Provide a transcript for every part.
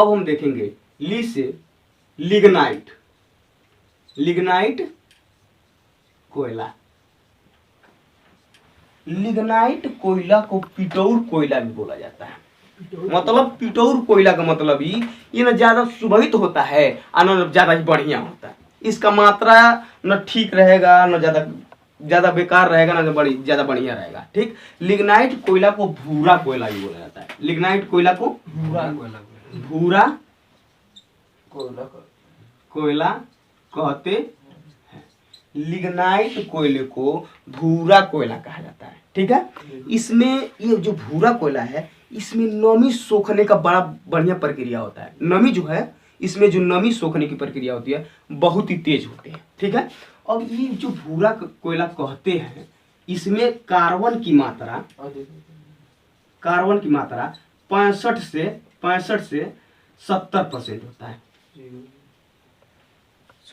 अब हम देखेंगे ली से लिग्नाइट, लिग्नाइट कोयला। लिग्नाइट कोयला को पिटौर कोयला भी बोला जाता है। मतलब पिटौर कोयला का मतलब ही ये न ज्यादा सुभहित होता है और न ज्यादा ही बढ़िया होता है। इसका मात्रा न ठीक रहेगा, न ज्यादा बेकार रहेगा, ना बड़ी ज्यादा बढ़िया रहेगा। ठीक, लिग्नाइट कोयला को भूरा कोयला भी बोला जाता है। लिग्नाइट कोयला को भूरा कोयला कहते हैं। लिग्नाइट कोयले को भूरा कोयला कहा जाता है। ठीक है, इसमें ये जो भूरा कोयला है इसमें नमी सोखने का बड़ा बढ़िया प्रक्रिया होता है। नमी जो है इसमें जो नमी सोखने की प्रक्रिया होती है बहुत ही तेज होती है। ठीक है, अब ये जो भूरा कोयला कहते हैं इसमें कार्बन की मात्रा 65 से 70% होता है।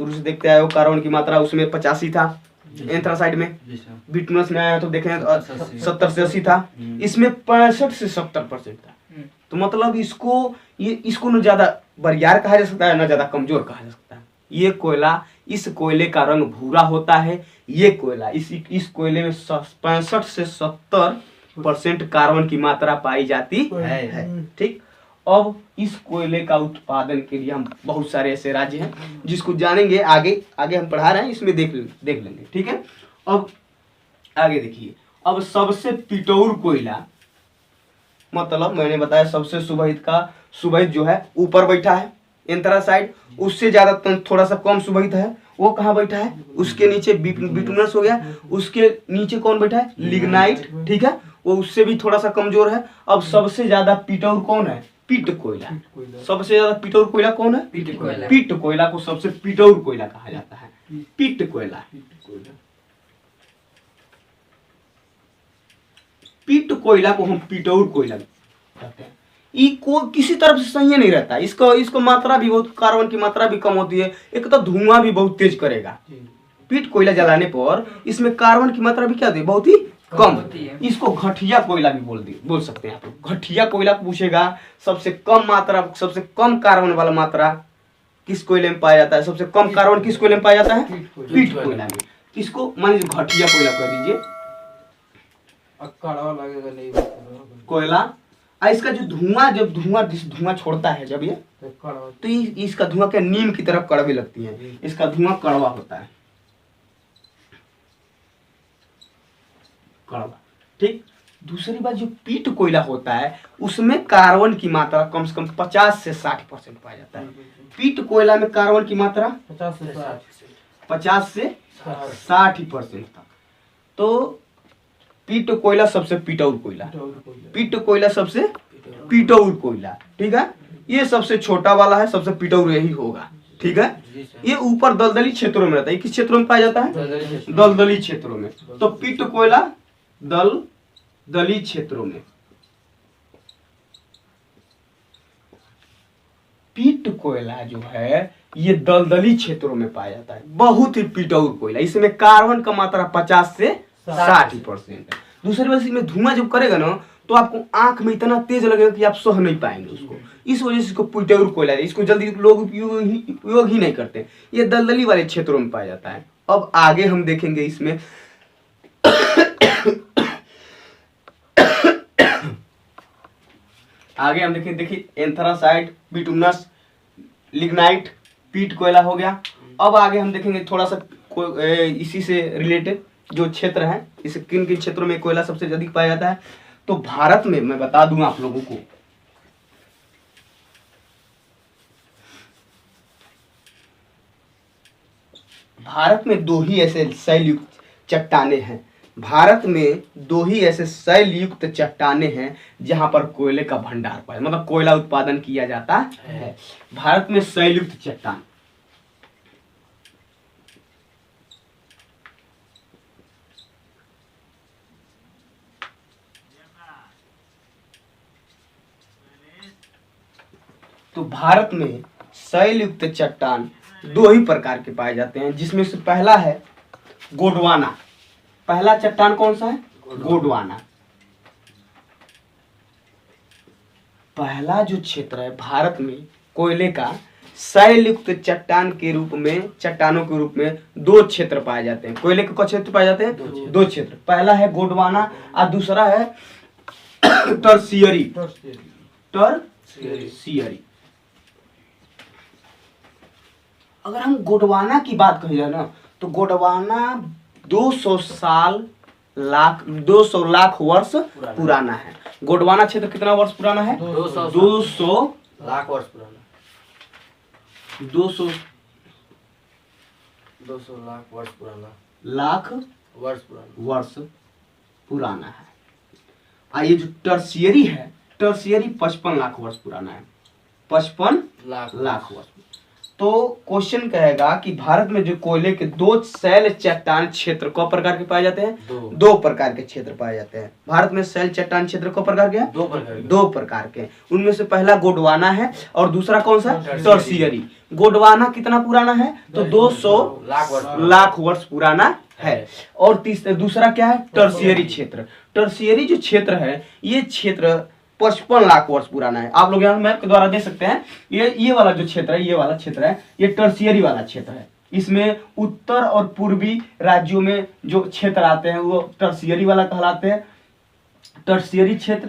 शुरू से देखते आए हो कार्बन की मात्रा उसमें 85 था एंथ्रासाइड में, बिटुमस में आया तो देखें 70 से 80 था, इसमें 65 से 70% था। तो मतलब इसको न ज्यादा बरियार कहा जा सकता है न ज्यादा कमजोर कहा जा सकता है। ये कोयला, इस कोयले का रंग भूरा होता है। ये कोयला इस कोयले में 65 से 70% कार्बन की मात्रा पाई जाती है। ठीक, अब इस कोयले का उत्पादन के लिए हम बहुत सारे ऐसे राज्य हैं जिसको जानेंगे आगे हम पढ़ा रहे हैं, इसमें देख लेंगे। ठीक है, अब आगे देखिए। अब सबसे पिटौर कोयला, मतलब मैंने बताया सबसे सुभहित जो है ऊपर बैठा है एंथ्रासाइड, उससे ज्यादा थोड़ा सा कम सुभहित है वो कहाँ बैठा है, उसके नीचे बिटुमस हो गया, उसके नीचे कौन बैठा है, लिग्नाइट। ठीक है, वो उससे भी थोड़ा सा कमजोर है। अब सबसे ज्यादा पिटौर कौन है, पिट कोयला। सबसे ज्यादा पिटौर कोयला कौन है, पिट कोयला को सबसे पिटौर कोयला कहा जाता है। पिट कोयला, पिट कोयला को हम पिटौर कोयला कहते हैं। को किसी तरफ से सही नहीं रहता, इसको मात्रा भी बहुत, कार्बन की मात्रा भी कम होती है, एक तो धुआं भी बहुत तेज करेगा। पिट कोयला जलाने पर इसमें कार्बन की मात्रा भी क्या होती है, बहुत ही कम होती है। इसको घटिया कोयला भी बोल सकते हैं आप। घटिया कोयला पूछेगा सबसे कम मात्रा, सबसे कम कार्बन वाला मात्रा किस कोयले में पाया जाता है, सबसे कम कार्बन किस कोयले में पाया जाता है, पिट कोयला में। इसको मान लीजिए घटिया कोयला कह दीजिए, कड़वा लगेगा नहीं कोयला। इसका जो धुआं छोड़ता है जब ये, तो इसका धुआं क्या नीम की तरफ कड़वी लगती है, इसका धुआं कड़वा होता है, कड़वा। ठीक, दूसरी बात जो पीट कोयला होता है उसमें कार्बन की मात्रा कम से कम 50 से 60% पाया जाता है। पीट कोयला में कार्बन की मात्रा 50 से 60% तक। तो पीट कोयला सबसे पिटौर कोयला, पीट कोयला सबसे पिटौर कोयला। ठीक है, ये सबसे छोटा वाला है, सबसे पिटौर यही होगा। ठीक है, ये ऊपर दलदली क्षेत्रों में रहता है। किस क्षेत्रों में पाया जाता है, दलदली क्षेत्रों में। तो पीट कोयला दलदली क्षेत्रों में, पीट कोयला जो है ये दलदली क्षेत्रों में पाया जाता है। बहुत ही पिटौर कोयला, इसमें कार्बन का मात्रा 50 से 60%। दूसरी बात इसमें धुआं जब करेगा ना तो आपको आंख में इतना तेज लगेगा कि आप सह नहीं पाएंगे उसको। इस वजह से इसको पिटौर कोयला है। इसको जल्दी लोग उपयोग ही नहीं करते। ये दलदली वाले क्षेत्रों में पाया जाता है। अब आगे हम देखेंगे इसमें आगे हम देखिए एंथ्रासाइड, बिटुमनस, लिग्नाइट, पीट कोयला हो गया। अब आगे हम देखेंगे थोड़ा सा इसी से रिलेटेड जो क्षेत्र है, इस किन किन क्षेत्रों में कोयला सबसे अधिक पाया जाता है। तो भारत में मैं बता दूं आप लोगों को, भारत में दो ही ऐसे शैलयुक्त चट्टाने हैं। भारत में दो ही ऐसे शैलयुक्त चट्टाने हैं जहां पर कोयले का भंडार पाया, मतलब कोयला उत्पादन किया जाता है। भारत में शैलयुक्त चट्टान, तो भारत में शैलयुक्त चट्टान दो ही प्रकार के पाए जाते हैं, जिसमें से पहला है गोंडवाना। पहला चट्टान कौन सा है, गोंडवाना। पहला जो क्षेत्र है भारत में कोयले का शैलयुक्त चट्टान के रूप में, चट्टानों के रूप में दो क्षेत्र पाए जाते हैं। कोयले के कुछ क्षेत्र पाए जाते हैं, दो क्षेत्र। पहला है गोंडवाना और दूसरा है टर्शियरी। टर्शियरी। अगर हम गोंडवाना की बात कही जाए ना, तो गोंडवाना 200 लाख वर्ष पुराना है। गोंडवाना क्षेत्र कितना वर्ष पुराना है? 200 लाख वर्ष पुराना। 200 लाख वर्ष पुराना। लाख वर्ष पुराना है। और ये जो टर्शियरी है, टर्शियरी 55 लाख वर्ष पुराना है। 55 लाख वर्ष। तो क्वेश्चन कहेगा कि भारत में जो कोयले के दो शैल चट्टान क्षेत्र कौ प्रकार के पाए जाते हैं? दो प्रकार के क्षेत्र पाए जाते हैं भारत में। शैल चट्टान क्षेत्र कौ प्रकार के हैं? दो प्रकार के। उनमें से पहला गोंडवाना है और दूसरा कौन सा? टर्शियरी। गोंडवाना कितना पुराना है? तो 200 लाख वर्ष पुराना है। और दूसरा क्या है? टर्शियरी क्षेत्र। टर्शियरी जो क्षेत्र है, ये क्षेत्र 55 लाख वर्ष पुराना है। आप लोग यहाँ मैप के द्वारा देख सकते हैं। ये वाला जो क्षेत्र है, ये वाला क्षेत्र है, ये टर्शियरी वाला क्षेत्र है। इसमें उत्तर और पूर्वी राज्यों में जो क्षेत्र आते हैं वो टर्शियरी वाला कहलाते हैं, टर्शियरी क्षेत्र।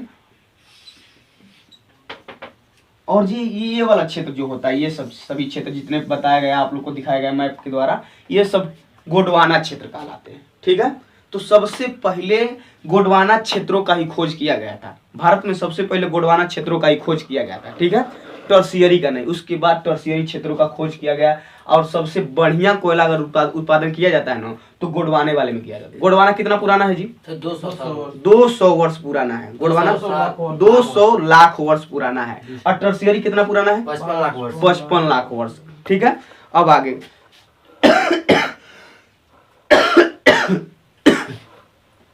और ये वाला क्षेत्र जो होता है, ये सभी क्षेत्र जितने बताया गया, आप लोग को दिखाया गया मैप के द्वारा, ये सब गोंडवाना क्षेत्र कहलाते हैं। ठीक है। तो सबसे पहले गोंडवाना क्षेत्रों का ही खोज किया गया था भारत में। सबसे पहले गोंडवाना क्षेत्रों का ही खोज किया गया था। ठीक है। टर्शियरी का नहीं। उसके बाद टर्शियरी क्षेत्रों का खोज किया गया। और सबसे बढ़िया कोयला अगर उत्पादन किया जाता है ना, तो गोंडवाने वाले में किया जाता है। गोंडवाना कितना पुराना है जी? 200 वर्ष पुराना है। गोंडवाना 200 लाख वर्ष पुराना है। और टर्शियरी कितना पुराना है? 55 लाख वर्ष। ठीक है। अब आगे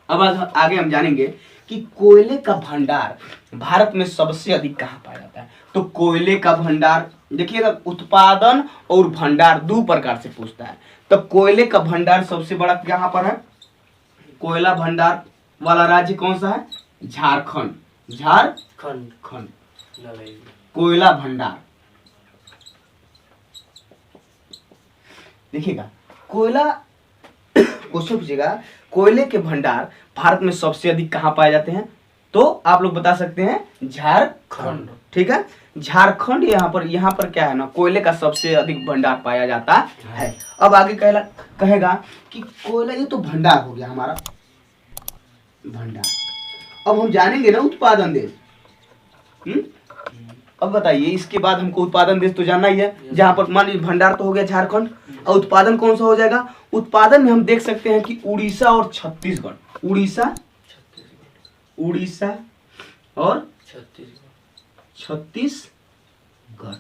आगे हम जानेंगे कि कोयले का भंडार भारत में सबसे अधिक कहाँ पाया जाता है। तो कोयले का भंडार देखिएगा, उत्पादन और भंडार दो प्रकार से पूछता है। तो कोयले का भंडार सबसे बड़ा कहाँ पर है? कोयला भंडार वाला राज्य कौन सा है? झारखंड। झारखंड कोयला भंडार। देखिएगा, कोयला क्वेश्चन पूछेगा, कोयले के भंडार भारत में सबसे अधिक कहाँ पाए जाते हैं? तो आप लोग बता सकते हैं झारखंड। ठीक है। झारखंड यहाँ पर क्या है ना, कोयले का सबसे अधिक भंडार पाया जाता है। अब आगे कहेगा कि कोयला, ये तो भंडार हो गया हमारा भंडार। अब हम जानेंगे ना उत्पादन देश। अब बताइए, इसके बाद हमको उत्पादन देश तो जानना ही है। जहां पर मान लीजिए भंडार तो हो गया झारखंड, और उत्पादन कौन सा हो जाएगा? उत्पादन में हम देख सकते हैं कि उड़ीसा और छत्तीसगढ़। उड़ीसा और छत्तीसगढ़।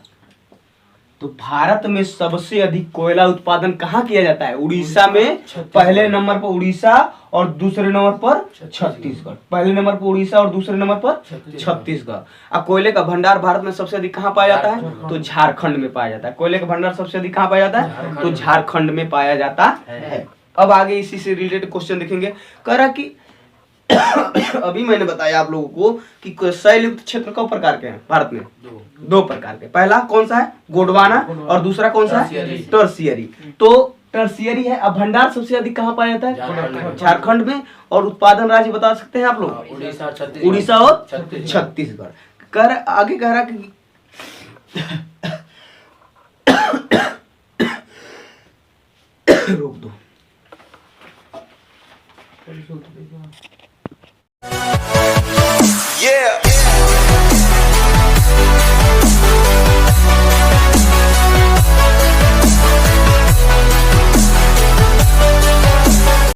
तो भारत में सबसे अधिक कोयला उत्पादन कहाँ किया जाता है? उड़ीसा में। पहले नंबर पर उड़ीसा और दूसरे नंबर पर छत्तीसगढ़। पहले नंबर पर उड़ीसा और दूसरे नंबर पर छत्तीसगढ़। अब कोयले का भंडार भारत में सबसे अधिक कहाँ पाया जाता है? तो झारखंड में पाया जाता है। कोयले का भंडार सबसे अधिक कहाँ पाया जाता है? तो झारखंड में पाया जाता है। अब आगे इसी से रिलेटेड क्वेश्चन देखेंगे। कह रहा कि अभी मैंने बताया आप लोगों को कि शैलयुक्त क्षेत्र कौ प्रकार के हैं भारत में? दो प्रकार के। पहला कौन सा है? गोंडवाना। और दूसरा कौन सा है? टर्शियरी। तो टर्शियरी है। अब भंडार सबसे अधिक कहाँ पाया जाता है? झारखंड में। और उत्पादन राज्य बता सकते हैं आप लोग? उड़ीसा और छत्तीसगढ़। आगे कह रहा कि रोक दो। Yeah.